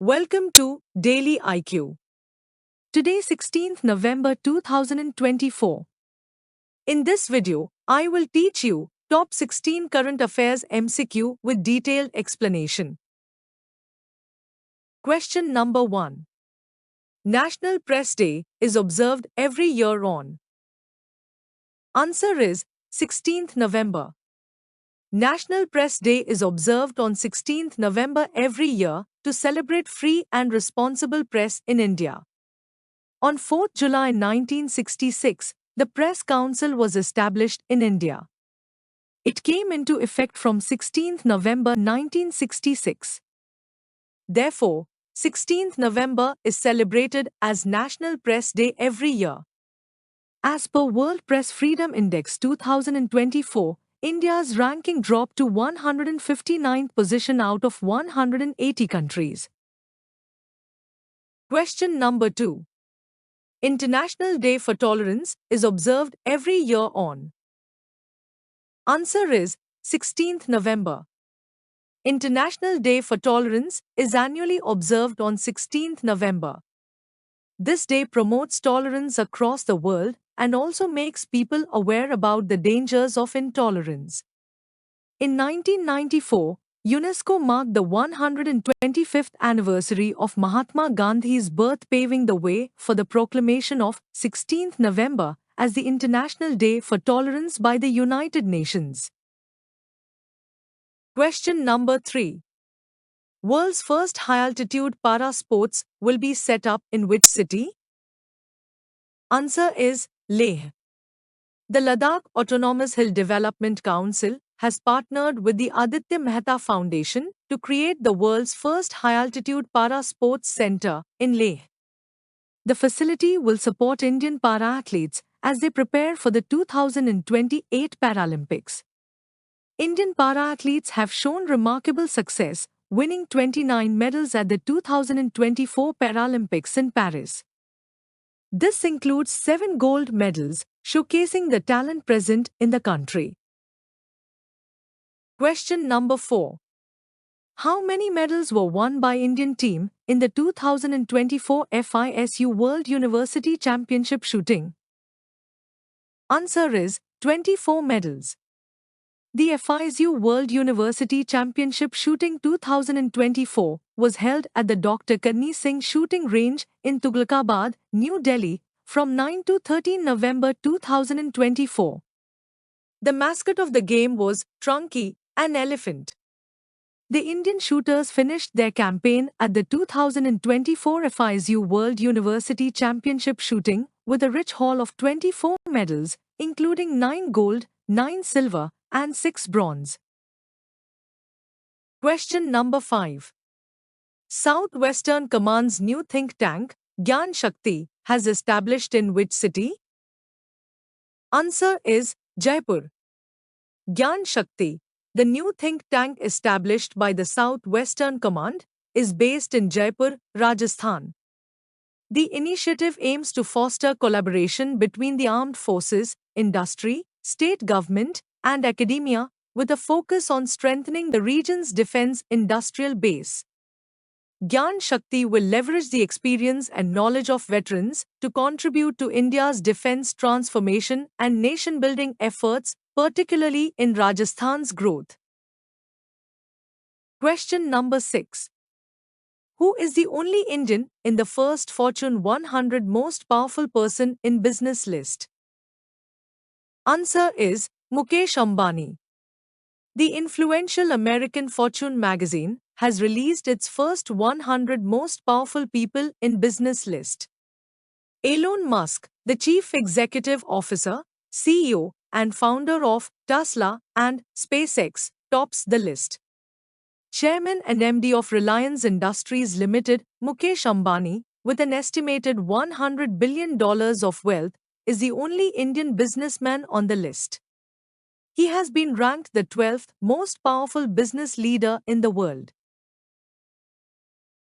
Welcome to Daily IQ. Today 16th November 2024. In this video, I will teach you top 16 current affairs MCQ with detailed explanation. Question number 1. National Press Day is observed every year on. Answer is 16th November. National Press Day is observed on 16th November every year to celebrate free and responsible press in India. On 4th July 1966, the Press Council was established in India. It came into effect from 16th November 1966. Therefore, 16th November is celebrated as National Press Day every year. As per World Press Freedom Index 2024, India's ranking dropped to 159th position out of 180 countries. Question number 2. International Day for Tolerance is observed every year on. Answer is 16th November. International Day for Tolerance is annually observed on 16th November. This day promotes tolerance across the world and also makes people aware about the dangers of intolerance. In 1994, UNESCO marked the 125th anniversary of Mahatma Gandhi's birth, paving the way for the proclamation of 16th November as the International Day for Tolerance by the United Nations. Question number 3. World's first high-altitude para sports will be set up in which city? Answer is Leh. The Ladakh Autonomous Hill Development Council has partnered with the Aditya Mehta Foundation to create the world's first high-altitude para-sports center in Leh. The facility will support Indian para-athletes as they prepare for the 2028 Paralympics. Indian para-athletes have shown remarkable success, winning 29 medals at the 2024 Paralympics in Paris. This includes 7 gold medals, showcasing the talent present in the country. Question number 4. How many medals were won by Indian team in the 2024 FISU World University Championship shooting? Answer is 24 medals. The FISU World University Championship Shooting 2024 was held at the Dr. Karni Singh Shooting Range in Tughlakabad, New Delhi, from 9 to 13 November 2024. The mascot of the game was Trunky, an elephant. The Indian shooters finished their campaign at the 2024 FISU World University Championship Shooting with a rich haul of 24 medals, including 9 gold, 9 silver, and 6 bronze. Question number 5. Southwestern Command's new think tank, Gyan Shakti, has established in which city? Answer is Jaipur. Gyan Shakti, the new think tank established by the Southwestern Command, is based in Jaipur, Rajasthan. The initiative aims to foster collaboration between the armed forces, industry, state government, and academia, with a focus on strengthening the region's defense industrial base. Gyan Shakti will leverage the experience and knowledge of veterans to contribute to India's defense transformation and nation-building efforts, particularly in Rajasthan's growth. Question number 6. Who is the only Indian in the first Fortune 100 most powerful person in business list? Answer is Mukesh Ambani. The influential American Fortune magazine has released its first 100 most powerful people in business list. Elon Musk, the chief executive officer, CEO, and founder of Tesla and SpaceX, tops the list. Chairman and MD of Reliance Industries Limited, Mukesh Ambani, with an estimated $100 billion of wealth, is the only Indian businessman on the list. He has been ranked the 12th most powerful business leader in the world.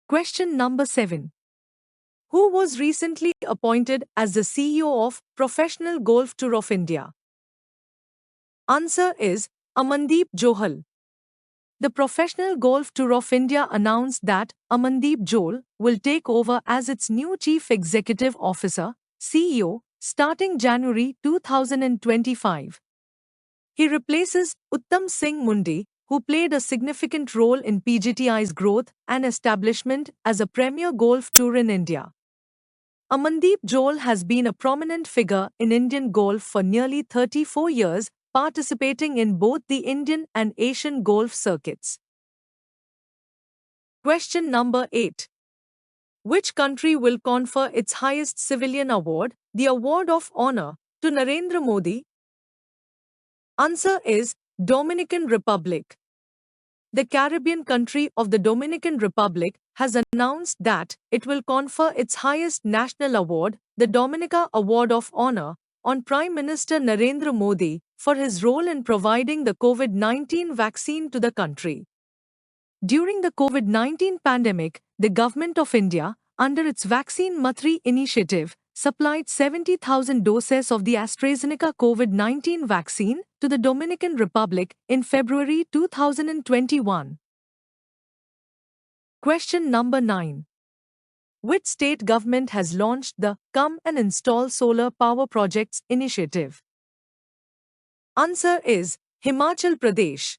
Question number 7. Who was recently appointed as the CEO of Professional Golf Tour of India? Answer is Amandeep Johal. The Professional Golf Tour of India announced that Amandeep Jol will take over as its new Chief Executive Officer, CEO, starting January 2025. He replaces Uttam Singh Mundi, who played a significant role in PGTI's growth and establishment as a premier golf tour in India. Amandeep Jol has been a prominent figure in Indian golf for nearly 34 years, participating in both the Indian and Asian golf circuits. Question number 8. Which country will confer its highest civilian award, the Award of Honor, to Narendra Modi? Answer is Dominican Republic. The Caribbean country of the Dominican Republic has announced that it will confer its highest national award, the Dominica Award of Honor, on Prime Minister Narendra Modi for his role in providing the COVID-19 vaccine to the country. During the COVID-19 pandemic, the Government of India, under its Vaccine Matri initiative, supplied 70,000 doses of the AstraZeneca COVID-19 vaccine to the Dominican Republic in February 2021. Question number 9. Which state government has launched the Come and Install Solar Power Projects initiative? Answer is Himachal Pradesh.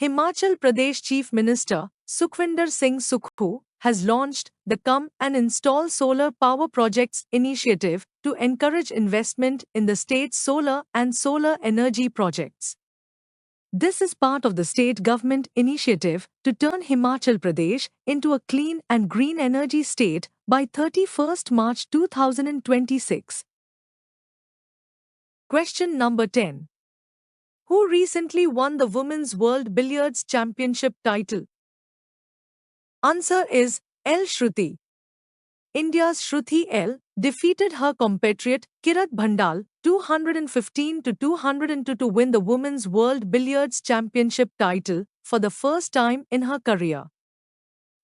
Himachal Pradesh Chief Minister Sukhwinder Singh Sukhu has launched the Come and Install Solar Power Projects initiative to encourage investment in the state's solar and solar energy projects. This is part of the state government initiative to turn Himachal Pradesh into a clean and green energy state by 31st March 2026. Question number 10. Who recently won the Women's World Billiards Championship title? Answer is L. Shruti. India's Shruti L. defeated her compatriot Kirat Bhandal 215-202 to win the Women's World Billiards Championship title for the first time in her career.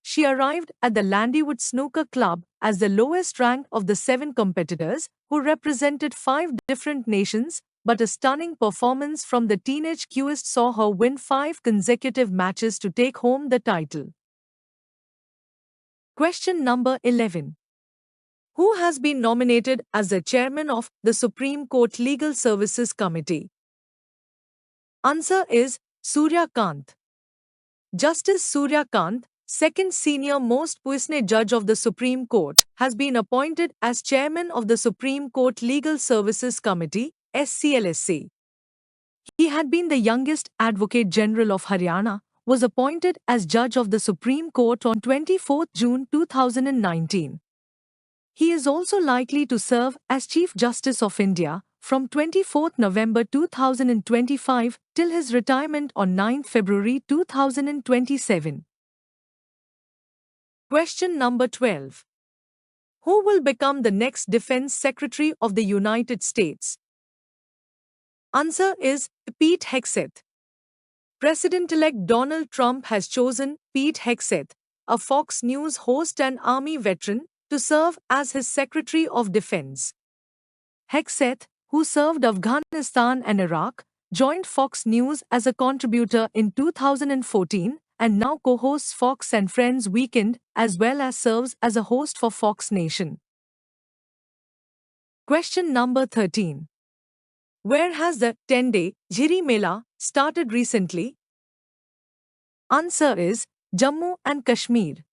She arrived at the Landywood Snooker Club as the lowest rank of the 7 competitors who represented 5 different nations, but a stunning performance from the teenage queuist saw her win 5 consecutive matches to take home the title. Question number 11. Who has been nominated as the chairman of the Supreme Court Legal Services Committee? Answer is Surya Kant. Justice Surya Kant, second senior most puisne judge of the Supreme Court, has been appointed as chairman of the Supreme Court Legal Services Committee, SCLSC. He had been the youngest Advocate General of Haryana, was appointed as judge of the Supreme Court on 24 June 2019. He is also likely to serve as Chief Justice of India from 24 November 2025 till his retirement on 9 February 2027. Question number 12. Who will become the next Defense Secretary of the United States? Answer is Pete Hegseth. President-elect Donald Trump has chosen Pete Hegseth, a Fox News host and Army veteran, to serve as his Secretary of Defense. Hegseth, who served Afghanistan and Iraq, joined Fox News as a contributor in 2014 and now co-hosts Fox and Friends Weekend as well as serves as a host for Fox Nation. Question number 13. Where has the 10-day Jhiri Mela started recently? Answer is Jammu and Kashmir.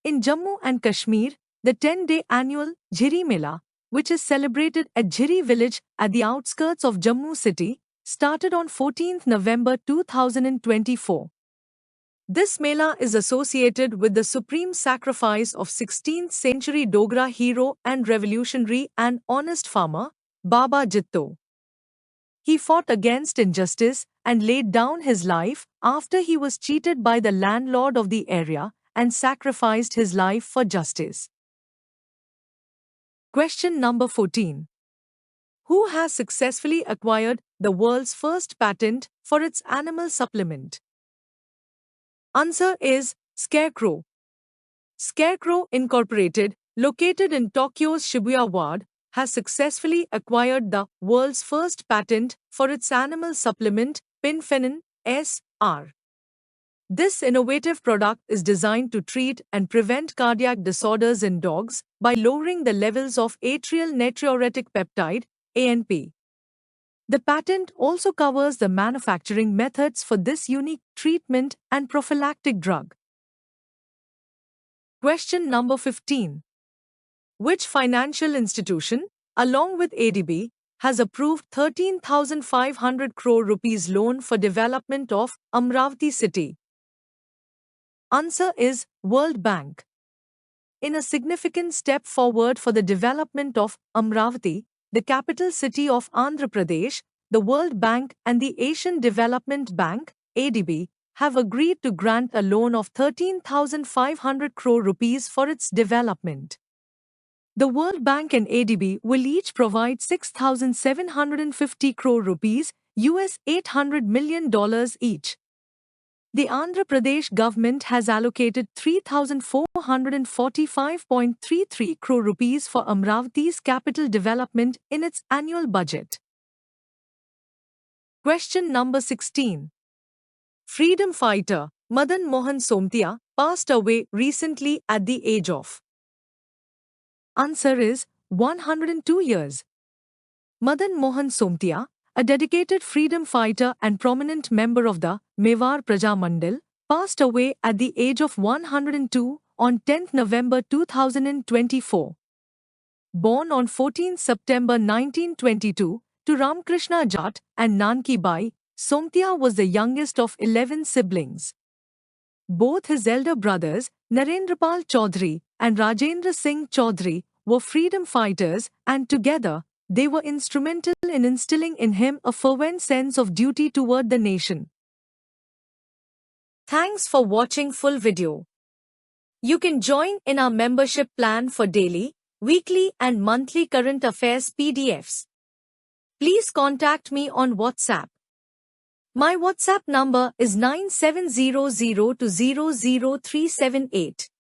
In Jammu and Kashmir, the 10-day annual Jhiri Mela, which is celebrated at Jhiri village at the outskirts of Jammu city, started on 14 November 2024. This Mela is associated with the supreme sacrifice of 16th century Dogra hero and revolutionary and honest farmer, Baba Jitto. He fought against injustice and laid down his life after he was cheated by the landlord of the area and sacrificed his life for justice. Question number 14. Who has successfully acquired the world's first patent for its animal supplement? Answer is Scarecrow. Scarecrow Incorporated, located in Tokyo's Shibuya ward, has successfully acquired the world's first patent for its animal supplement, Pinfenin S.R. This innovative product is designed to treat and prevent cardiac disorders in dogs by lowering the levels of atrial natriuretic peptide, ANP. The patent also covers the manufacturing methods for this unique treatment and prophylactic drug. Question number 15. Which financial institution, along with ADB, has approved 13,500 crore rupees loan for development of Amravati city? Answer is World Bank. In a significant step forward for the development of Amravati, the capital city of Andhra Pradesh, the World Bank and the Asian Development Bank, ADB, have agreed to grant a loan of 13,500 crore rupees for its development. The World Bank and ADB will each provide 6,750 crore rupees, $800 million each. The Andhra Pradesh government has allocated 3,445.33 crore rupees for Amravati's capital development in its annual budget. Question number 16. Freedom fighter Madan Mohan Somtia passed away recently at the age of. Answer is 102 years. Madan Mohan Somtia, a dedicated freedom fighter and prominent member of the Mewar Praja Mandal, passed away at the age of 102 on 10 November 2024. Born on 14 September 1922 to Ramkrishna Jat and Nanki Bai, Somtia was the youngest of 11 siblings. Both his elder brothers, Narendrapal Chaudhary and Rajendra Singh Chaudhary, were freedom fighters, and together, they were instrumental in instilling in him a fervent sense of duty toward the nation. Thanks for watching full video. You can join in our membership plan for daily, weekly and monthly current affairs PDFs. Please contact me on WhatsApp. My WhatsApp number is 9700200378.